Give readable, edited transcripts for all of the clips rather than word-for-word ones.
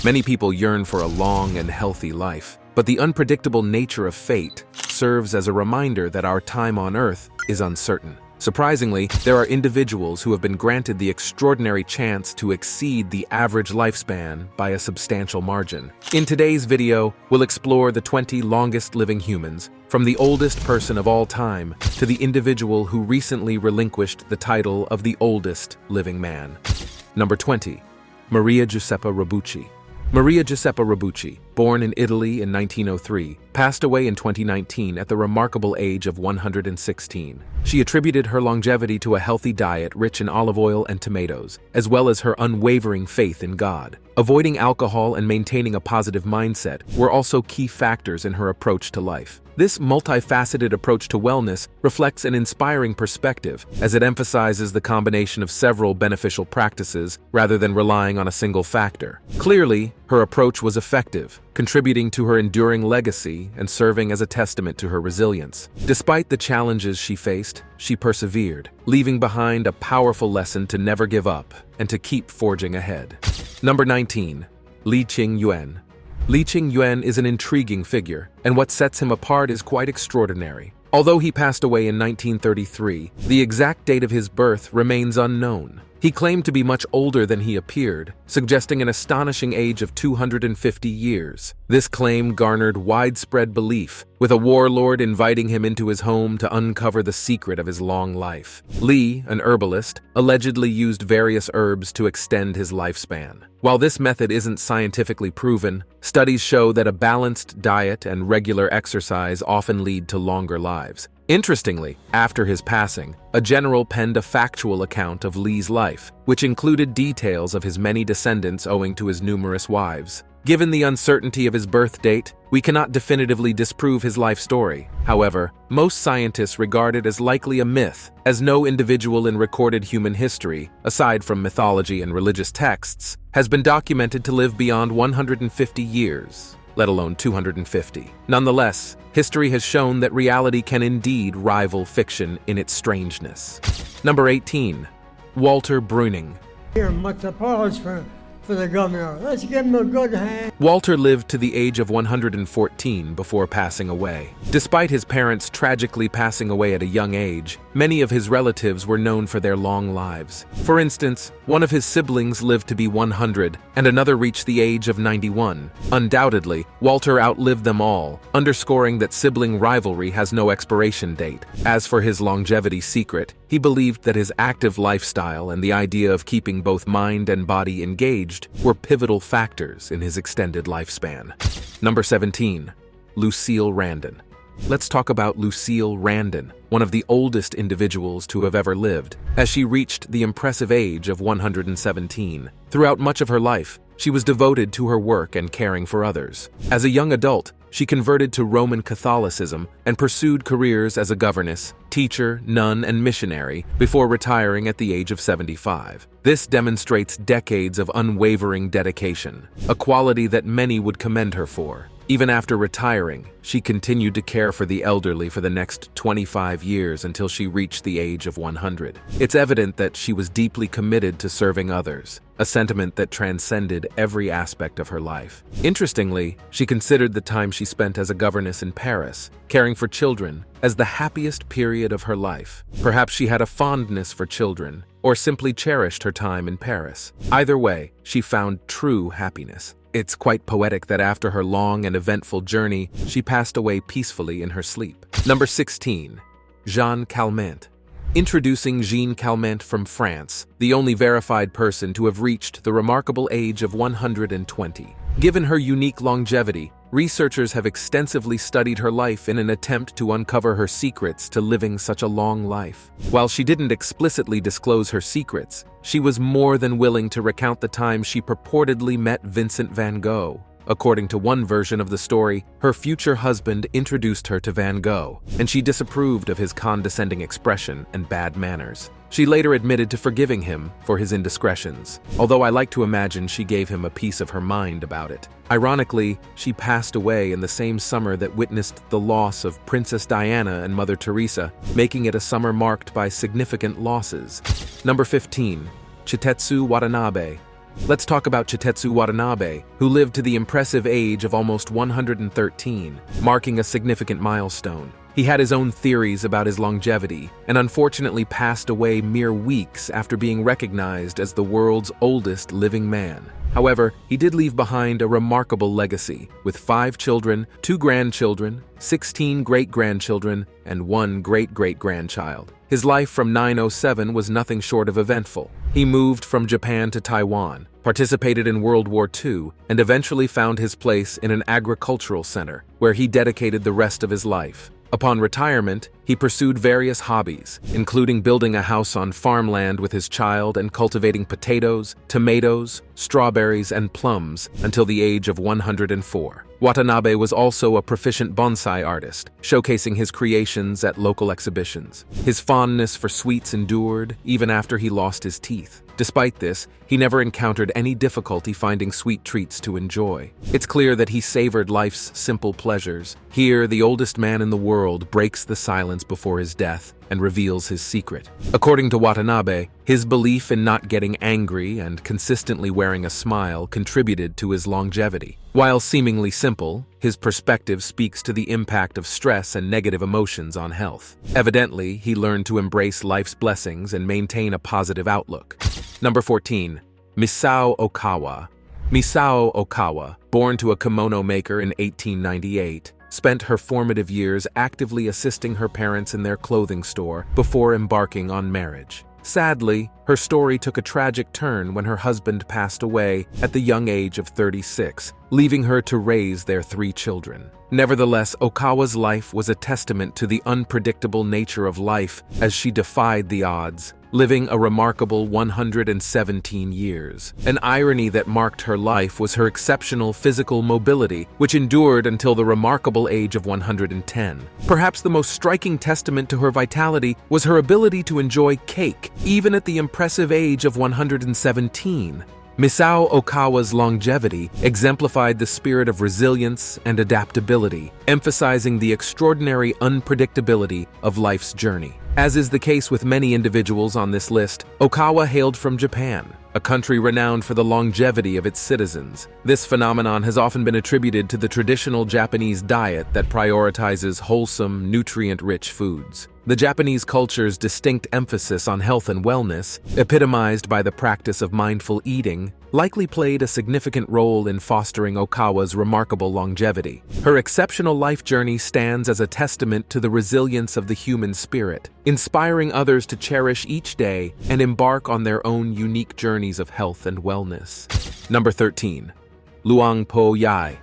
Many people yearn for a long and healthy life, but the unpredictable nature of fate serves as a reminder that our time on Earth is uncertain. Surprisingly, there are individuals who have been granted the extraordinary chance to exceed the average lifespan by a substantial margin. In today's video, we'll explore the 20 longest living humans, from the oldest person of all time to the individual who recently relinquished the title of the oldest living man. Number 20. Maria Giuseppa Rabbucci. Maria Giuseppa Rabbucci, born in Italy in 1903, passed away in 2019 at the remarkable age of 116. She attributed her longevity to a healthy diet rich in olive oil and tomatoes, as well as her unwavering faith in God. Avoiding alcohol and maintaining a positive mindset were also key factors in her approach to life. This multifaceted approach to wellness reflects an inspiring perspective, as it emphasizes the combination of several beneficial practices rather than relying on a single factor. Clearly, her approach was effective, contributing to her enduring legacy and serving as a testament to her resilience. Despite the challenges she faced, she persevered, leaving behind a powerful lesson to never give up and to keep forging ahead. Number 19. Li Ching-Yuen. Li Ching-Yuen is an intriguing figure, and what sets him apart is quite extraordinary. Although he passed away in 1933, the exact date of his birth remains unknown. He claimed to be much older than he appeared, suggesting an astonishing age of 250 years. This claim garnered widespread belief, with a warlord inviting him into his home to uncover the secret of his long life. Li, an herbalist, allegedly used various herbs to extend his lifespan. While this method isn't scientifically proven, studies show that a balanced diet and regular exercise often lead to longer lives. Interestingly, after his passing, a general penned a factual account of Li's life, which included details of his many descendants owing to his numerous wives. Given the uncertainty of his birth date, we cannot definitively disprove his life story. However, most scientists regard it as likely a myth, as no individual in recorded human history, aside from mythology and religious texts, has been documented to live beyond 150 years, let alone 250. Nonetheless, history has shown that reality can indeed rival fiction in its strangeness. Number 18. Walter Bruning. Here, much applause for the governor. Let's give him a good hand. Walter lived to the age of 114 before passing away. Despite his parents tragically passing away at a young age, many of his relatives were known for their long lives. For instance, one of his siblings lived to be 100, and another reached the age of 91. Undoubtedly, Walter outlived them all, underscoring that sibling rivalry has no expiration date. As for his longevity secret, he believed that his active lifestyle and the idea of keeping both mind and body engaged were pivotal factors in his extended lifespan. Number 17. Lucille Randon. Let's talk about Lucille Randon, one of the oldest individuals to have ever lived, as she reached the impressive age of 117. Throughout much of her life, she was devoted to her work and caring for others. As a young adult, she converted to Roman Catholicism and pursued careers as a governess, teacher, nun, and missionary before retiring at the age of 75. This demonstrates decades of unwavering dedication, a quality that many would commend her for. Even after retiring, she continued to care for the elderly for the next 25 years until she reached the age of 100. It's evident that she was deeply committed to serving others, a sentiment that transcended every aspect of her life. Interestingly, she considered the time she spent as a governess in Paris, caring for children, as the happiest period of her life. Perhaps she had a fondness for children, or simply cherished her time in Paris. Either way, she found true happiness. It's quite poetic that after her long and eventful journey, she passed away peacefully in her sleep. Number 16. Jeanne Calment. Introducing Jeanne Calment from France, the only verified person to have reached the remarkable age of 120. Given her unique longevity, researchers have extensively studied her life in an attempt to uncover her secrets to living such a long life. While she didn't explicitly disclose her secrets, she was more than willing to recount the time she purportedly met Vincent van Gogh. According to one version of the story, her future husband introduced her to Van Gogh, and she disapproved of his condescending expression and bad manners. She later admitted to forgiving him for his indiscretions, although I like to imagine she gave him a piece of her mind about it. Ironically, she passed away in the same summer that witnessed the loss of Princess Diana and Mother Teresa, making it a summer marked by significant losses. Number 15. Chitetsu Watanabe. Let's talk about Chitetsu Watanabe, who lived to the impressive age of almost 113, marking a significant milestone. He had his own theories about his longevity, and unfortunately passed away mere weeks after being recognized as the world's oldest living man. However, he did leave behind a remarkable legacy, with 5 children, 2 grandchildren, 16 great-grandchildren, and 1 great-great-grandchild. His life from 907 was nothing short of eventful. He moved from Japan to Taiwan, participated in World War II, and eventually found his place in an agricultural center, where he dedicated the rest of his life. Upon retirement, he pursued various hobbies, including building a house on farmland with his child and cultivating potatoes, tomatoes, strawberries, and plums until the age of 104. Watanabe was also a proficient bonsai artist, showcasing his creations at local exhibitions. His fondness for sweets endured even after he lost his teeth. Despite this, he never encountered any difficulty finding sweet treats to enjoy. It's clear that he savored life's simple pleasures. Here, the oldest man in the world breaks the silence before his death and reveals his secret. According to Watanabe, his belief in not getting angry and consistently wearing a smile contributed to his longevity. While seemingly simple, his perspective speaks to the impact of stress and negative emotions on health. Evidently, he learned to embrace life's blessings and maintain a positive outlook. Number 14. Misa Okawa. Misa Okawa, born to a kimono maker in 1898, spent her formative years actively assisting her parents in their clothing store before embarking on marriage. Sadly, her story took a tragic turn when her husband passed away at the young age of 36, leaving her to raise their 3 children. Nevertheless, Okawa's life was a testament to the unpredictable nature of life as she defied the odds, living a remarkable 117 years. An irony that marked her life was her exceptional physical mobility, which endured until the remarkable age of 110. Perhaps the most striking testament to her vitality was her ability to enjoy cake, even at the impressive age of 117. Misa Okawa's longevity exemplified the spirit of resilience and adaptability, emphasizing the extraordinary unpredictability of life's journey. As is the case with many individuals on this list, Okawa hailed from Japan, a country renowned for the longevity of its citizens. This phenomenon has often been attributed to the traditional Japanese diet that prioritizes wholesome, nutrient-rich foods. The Japanese culture's distinct emphasis on health and wellness, epitomized by the practice of mindful eating, likely played a significant role in fostering Okawa's remarkable longevity. Her exceptional life journey stands as a testament to the resilience of the human spirit, inspiring others to cherish each day and embark on their own unique journeys of health and wellness. Number 13. Luang Po Ya.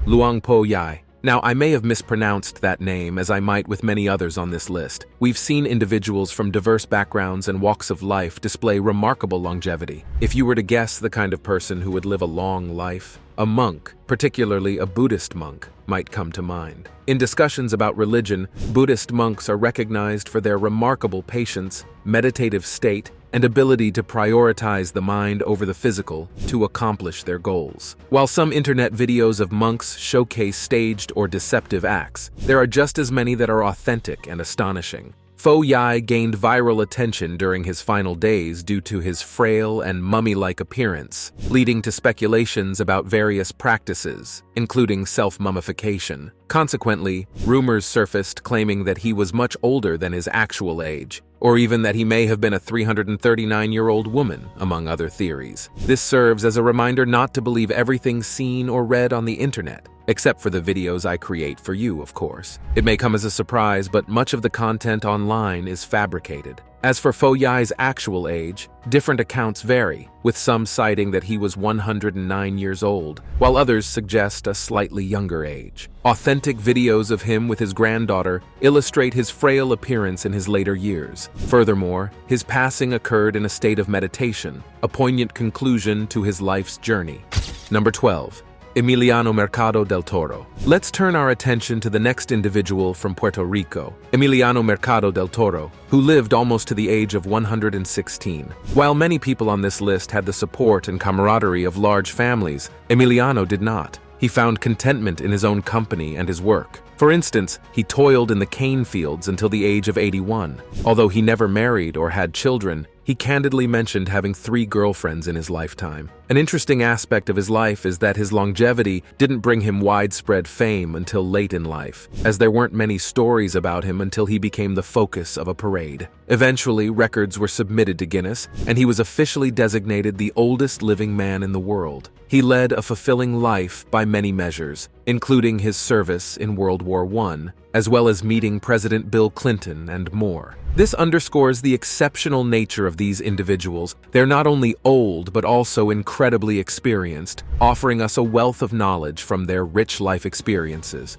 Luang Po Ya. Now, I may have mispronounced that name, as I might with many others on this list. We've seen individuals from diverse backgrounds and walks of life display remarkable longevity. If you were to guess the kind of person who would live a long life, a monk, particularly a Buddhist monk, might come to mind. In discussions about religion, Buddhist monks are recognized for their remarkable patience, meditative state, and ability to prioritize the mind over the physical to accomplish their goals. While some internet videos of monks showcase staged or deceptive acts, there are just as many that are authentic and astonishing. Po Ya gained viral attention during his final days due to his frail and mummy-like appearance, leading to speculations about various practices, including self-mummification. Consequently, rumors surfaced claiming that he was much older than his actual age, or even that he may have been a 339-year-old woman, among other theories. This serves as a reminder not to believe everything seen or read on the internet, except for the videos I create for you, of course. It may come as a surprise, but much of the content online is fabricated. As for Po Ya's actual age, different accounts vary, with some citing that he was 109 years old, while others suggest a slightly younger age. Authentic videos of him with his granddaughter illustrate his frail appearance in his later years. Furthermore, his passing occurred in a state of meditation, a poignant conclusion to his life's journey. Number 12. Emiliano Mercado del Toro. Let's turn our attention to the next individual from Puerto Rico, Emiliano Mercado del Toro, who lived almost to the age of 116. While many people on this list had the support and camaraderie of large families, Emiliano did not. He found contentment in his own company and his work. For instance, he toiled in the cane fields until the age of 81. Although he never married or had children, he candidly mentioned having 3 girlfriends in his lifetime. An interesting aspect of his life is that his longevity didn't bring him widespread fame until late in life, as there weren't many stories about him until he became the focus of a parade. Eventually, records were submitted to Guinness, and he was officially designated the oldest living man in the world. He led a fulfilling life by many measures, including his service in World War I, as well as meeting President Bill Clinton and more. This underscores the exceptional nature of these individuals. They're not only old, but also incredibly experienced, offering us a wealth of knowledge from their rich life experiences.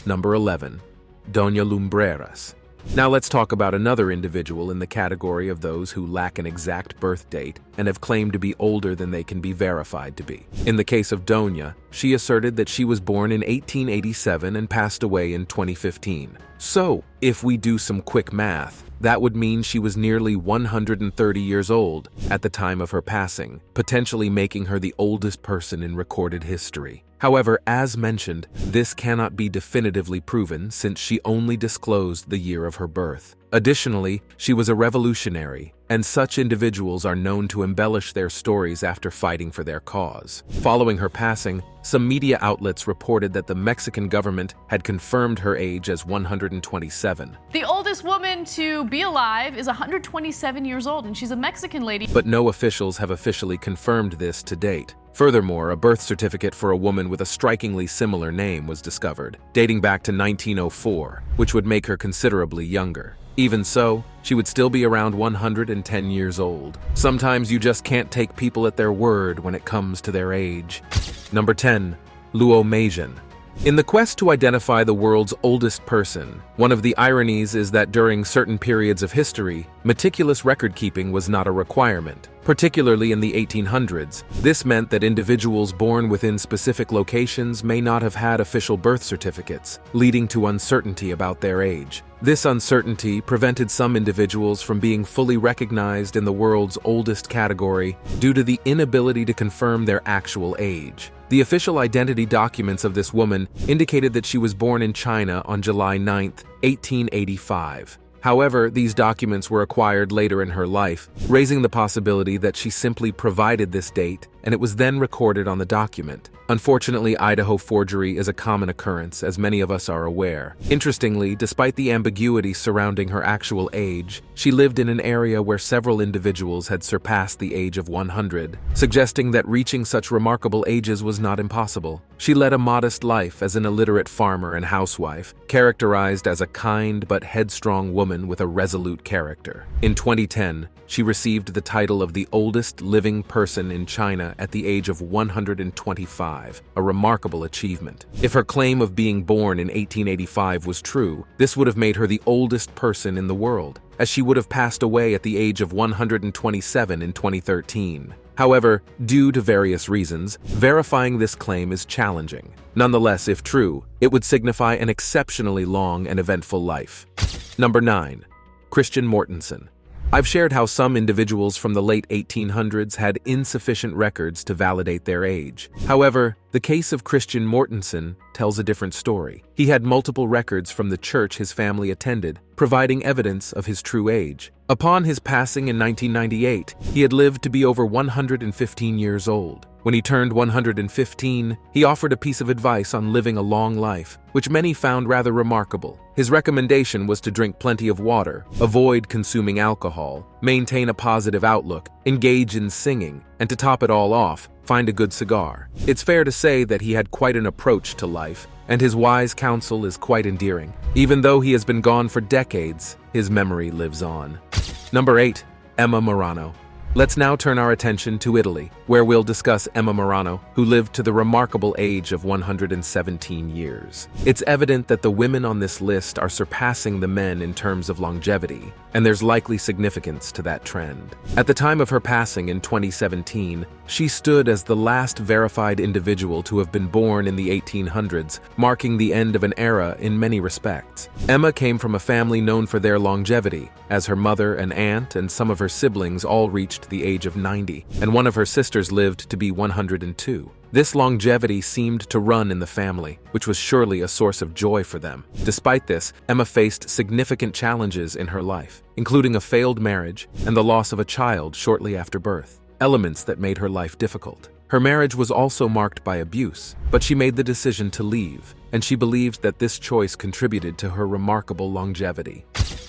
Number 11. Dona Lumas. Now let's talk about another individual in the category of those who lack an exact birth date and have claimed to be older than they can be verified to be. In the case of Dona, she asserted that she was born in 1887 and passed away in 2015. So, if we do some quick math, that would mean she was nearly 130 years old at the time of her passing, potentially making her the oldest person in recorded history. However, as mentioned, this cannot be definitively proven since she only disclosed the year of her birth. Additionally, she was a revolutionary, and such individuals are known to embellish their stories after fighting for their cause. Following her passing, some media outlets reported that the Mexican government had confirmed her age as 127. The oldest woman to be alive is 127 years old, and she's a Mexican lady. But no officials have officially confirmed this to date. Furthermore, a birth certificate for a woman with a strikingly similar name was discovered, dating back to 1904, which would make her considerably younger. Even so, she would still be around 110 years old. Sometimes you just can't take people at their word when it comes to their age. Number 10. Luang Po Ya. In the quest to identify the world's oldest person, one of the ironies is that during certain periods of history, meticulous record-keeping was not a requirement. Particularly in the 1800s, this meant that individuals born within specific locations may not have had official birth certificates, leading to uncertainty about their age. This uncertainty prevented some individuals from being fully recognized in the world's oldest category due to the inability to confirm their actual age. The official identity documents of this woman indicated that she was born in China on July 9, 1885. However, these documents were acquired later in her life, raising the possibility that she simply provided this date and it was then recorded on the document. Unfortunately, Idaho forgery is a common occurrence, as many of us are aware. Interestingly, despite the ambiguity surrounding her actual age, she lived in an area where several individuals had surpassed the age of 100, suggesting that reaching such remarkable ages was not impossible. She led a modest life as an illiterate farmer and housewife, characterized as a kind but headstrong woman with a resolute character. In 2010, she received the title of the oldest living person in China at the age of 125, a remarkable achievement. If her claim of being born in 1885 was true, this would have made her the oldest person in the world, as she would have passed away at the age of 127 in 2013. However, due to various reasons, verifying this claim is challenging. Nonetheless, if true, it would signify an exceptionally long and eventful life. Number 9. Christian Mortensson. I've shared how some individuals from the late 1800s had insufficient records to validate their age. However, the case of Christian Mortensson tells a different story. He had multiple records from the church his family attended, providing evidence of his true age. Upon his passing in 1998, he had lived to be over 115 years old. When he turned 115, he offered a piece of advice on living a long life, which many found rather remarkable. His recommendation was to drink plenty of water, avoid consuming alcohol, maintain a positive outlook, engage in singing, and to top it all off, find a good cigar. It's fair to say that he had quite an approach to life, and his wise counsel is quite endearing. Even though he has been gone for decades, his memory lives on. Number 8. Emma Morano. Let's now turn our attention to Italy, where we'll discuss Emma Morano, who lived to the remarkable age of 117 years. It's evident that the women on this list are surpassing the men in terms of longevity, and there's likely significance to that trend. At the time of her passing in 2017, she stood as the last verified individual to have been born in the 1800s, marking the end of an era in many respects. Emma came from a family known for their longevity, as her mother and aunt and some of her siblings all reached the age of 90, and one of her sisters lived to be 102. This longevity seemed to run in the family, which was surely a source of joy for them. Despite this, Emma faced significant challenges in her life, including a failed marriage and the loss of a child shortly after birth, elements that made her life difficult. Her marriage was also marked by abuse, but she made the decision to leave, and she believed that this choice contributed to her remarkable longevity.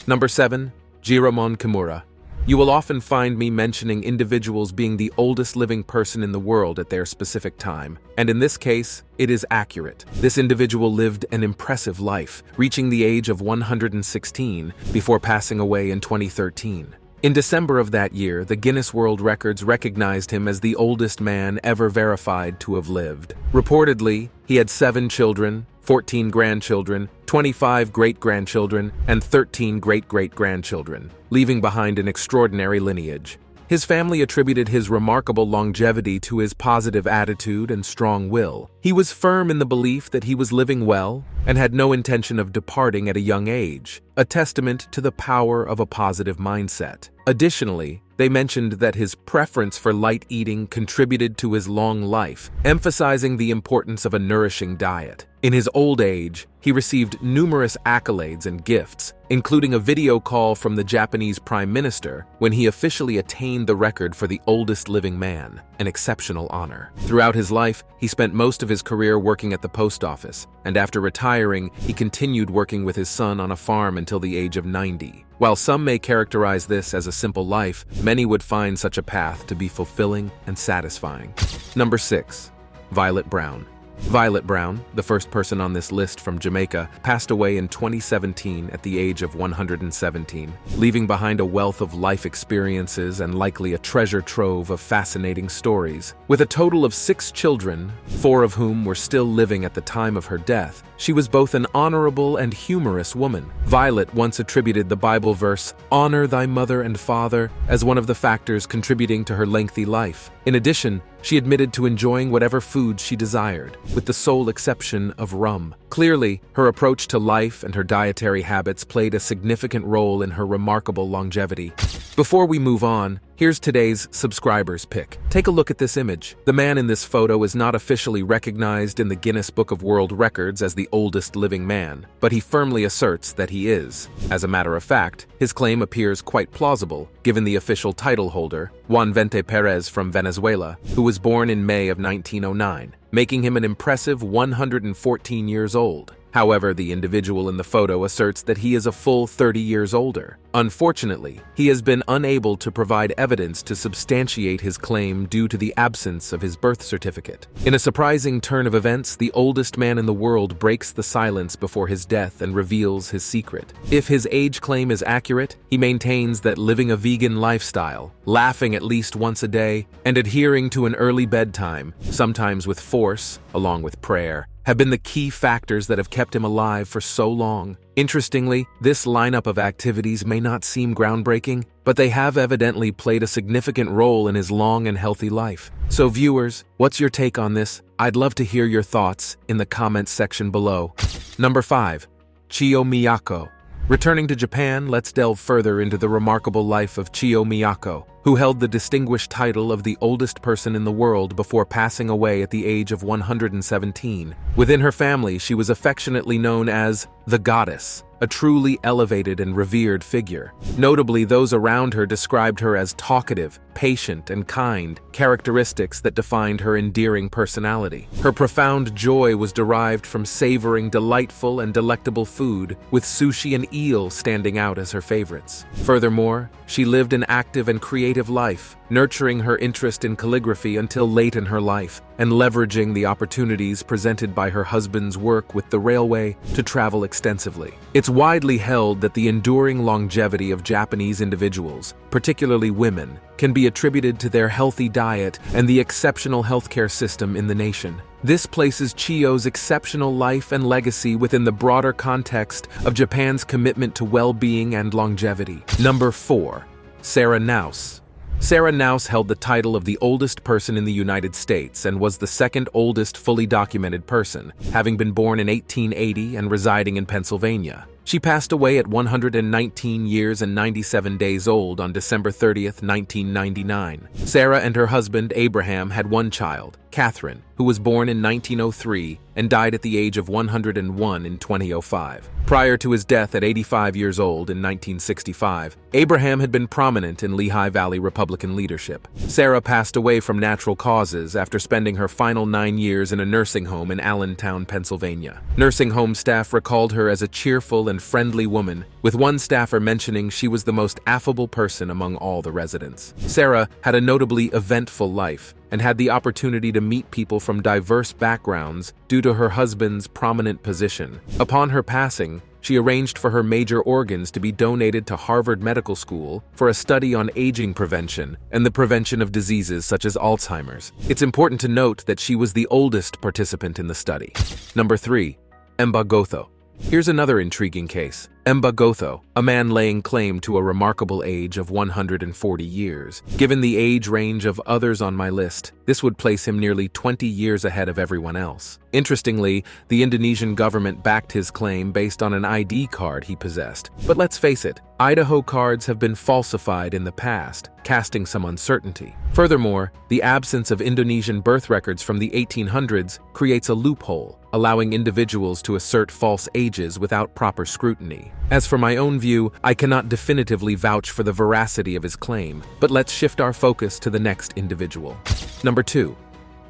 Number 7. Jiromon Kimura. You will often find me mentioning individuals being the oldest living person in the world at their specific time, and in this case, it is accurate. This individual lived an impressive life, reaching the age of 116 before passing away in 2013. In December of that year, the Guinness World Records recognized him as the oldest man ever verified to have lived. Reportedly, he had 7 children, 14 grandchildren, 25 great-grandchildren, and 13 great-great-grandchildren, leaving behind an extraordinary lineage. His family attributed his remarkable longevity to his positive attitude and strong will. He was firm in the belief that he was living well and had no intention of departing at a young age, a testament to the power of a positive mindset. Additionally, they mentioned that his preference for light eating contributed to his long life, emphasizing the importance of a nourishing diet. In his old age, he received numerous accolades and gifts, including a video call from the Japanese Prime Minister when he officially attained the record for the oldest living man, an exceptional honor. Throughout his life, he spent most of his career working at the post office, and after retiring, he continued working with his son on a farm until the age of 90. While some may characterize this as a simple life, many would find such a path to be fulfilling and satisfying. Number 6. Violet Brown. Violet Brown, the first person on this list from Jamaica, passed away in 2017 at the age of 117, leaving behind a wealth of life experiences and likely a treasure trove of fascinating stories. With a total of 6 children, 4 of whom were still living at the time of her death, she was both an honorable and humorous woman. Violet once attributed the Bible verse, "Honor thy mother and father," as one of the factors contributing to her lengthy life. In addition, she admitted to enjoying whatever food she desired, with the sole exception of rum. Clearly, her approach to life and her dietary habits played a significant role in her remarkable longevity. Before we move on, here's today's subscriber's pick. Take a look at this image. The man in this photo is not officially recognized in the Guinness Book of World Records as the oldest living man, but he firmly asserts that he is. As a matter of fact, his claim appears quite plausible, given the official title holder, Juan Vente Perez from Venezuela, who was born in May of 1909, making him an impressive 114 years old. However, the individual in the photo asserts that he is a full 30 years older. Unfortunately, he has been unable to provide evidence to substantiate his claim due to the absence of his birth certificate. In a surprising turn of events, the oldest man in the world breaks the silence before his death and reveals his secret. If his age claim is accurate, he maintains that living a vegan lifestyle, laughing at least once a day, and adhering to an early bedtime, sometimes with force, along with prayer, have been the key factors that have kept him alive for so long. Interestingly, this lineup of activities may not seem groundbreaking, but they have evidently played a significant role in his long and healthy life. So viewers, what's your take on this? I'd love to hear your thoughts in the comments section below. Number 5. Chio Miako. Returning to Japan, let's delve further into the remarkable life of Chio Miako, who held the distinguished title of the oldest person in the world before passing away at the age of 117. Within her family, she was affectionately known as the Goddess, a truly elevated and revered figure. Notably, those around her described her as talkative, patient, and kind, characteristics that defined her endearing personality. Her profound joy was derived from savoring delightful and delectable food, with sushi and eel standing out as her favorites. Furthermore, she lived an active and creative life, nurturing her interest in calligraphy until late in her life, and leveraging the opportunities presented by her husband's work with the railway to travel extensively. It's widely held that the enduring longevity of Japanese individuals, particularly women, can be attributed to their healthy diet and the exceptional healthcare system in the nation. This places Chio's exceptional life and legacy within the broader context of Japan's commitment to well-being and longevity. Number 4. Sarah Naus. Sarah Naus held the title of the oldest person in the United States and was the second oldest fully documented person, having been born in 1880 and residing in Pennsylvania. She passed away at 119 years and 97 days old on December 30th, 1999. Sarah and her husband, Abraham, had one child, Catherine, who was born in 1903 and died at the age of 101 in 2005. Prior to his death at 85 years old in 1965, Abraham had been prominent in Lehigh Valley Republican leadership. Sarah passed away from natural causes after spending her final 9 years in a nursing home in Allentown, Pennsylvania. Nursing home staff recalled her as a cheerful and friendly woman, with one staffer mentioning she was the most affable person among all the residents. Sarah had a notably eventful life and had the opportunity to meet people from diverse backgrounds due to her husband's prominent position. Upon her passing, she arranged for her major organs to be donated to Harvard Medical School for a study on aging prevention and the prevention of diseases such as Alzheimer's. It's important to note that she was the oldest participant in the study. Number 3. EMB Goo. Here's another intriguing case. EMB Goo, a man laying claim to a remarkable age of 140 years. Given the age range of others on my list, this would place him nearly 20 years ahead of everyone else. Interestingly, the Indonesian government backed his claim based on an ID card he possessed. But let's face it, Idaho cards have been falsified in the past, casting some uncertainty. Furthermore, the absence of Indonesian birth records from the 1800s creates a loophole, allowing individuals to assert false ages without proper scrutiny. As for my own view, I cannot definitively vouch for the veracity of his claim, but let's shift our focus to the next individual. Number 2.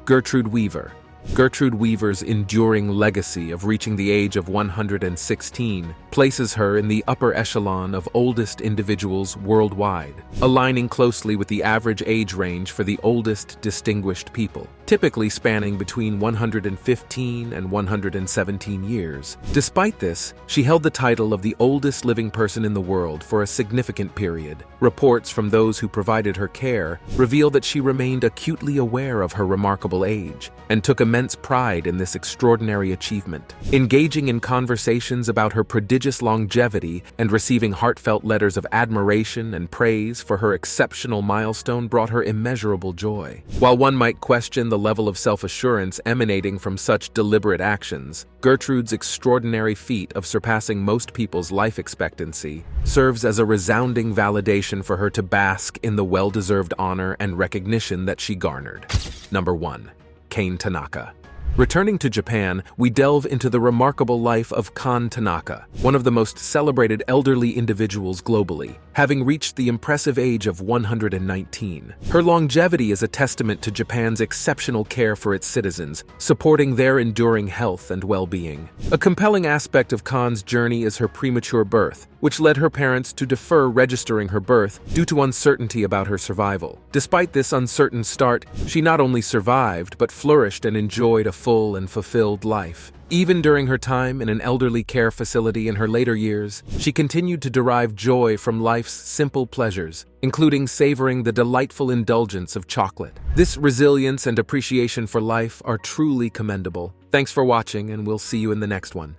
Gertrude Weaver. Gertrude Weaver's enduring legacy of reaching the age of 116 places her in the upper echelon of oldest individuals worldwide, aligning closely with the average age range for the oldest distinguished people, typically spanning between 115 and 117 years. Despite this, she held the title of the oldest living person in the world for a significant period. Reports from those who provided her care reveal that she remained acutely aware of her remarkable age and took immense pride in this extraordinary achievement. Engaging in conversations about her prodigious longevity and receiving heartfelt letters of admiration and praise for her exceptional milestone brought her immeasurable joy. While one might question the level of self-assurance emanating from such deliberate actions, Gertrude's extraordinary feat of surpassing most people's life expectancy serves as a resounding validation for her to bask in the well-deserved honor and recognition that she garnered. Number 1. Cain Tanaka. Returning to Japan, we delve into the remarkable life of Cain Tanaka, one of the most celebrated elderly individuals globally, having reached the impressive age of 119. Her longevity is a testament to Japan's exceptional care for its citizens, supporting their enduring health and well-being. A compelling aspect of Cain's journey is her premature birth, which led her parents to defer registering her birth due to uncertainty about her survival. Despite this uncertain start, she not only survived but flourished and enjoyed a full and fulfilled life. Even during her time in an elderly care facility in her later years, she continued to derive joy from life's simple pleasures, including savoring the delightful indulgence of chocolate. This resilience and appreciation for life are truly commendable. Thanks for watching, and we'll see you in the next one.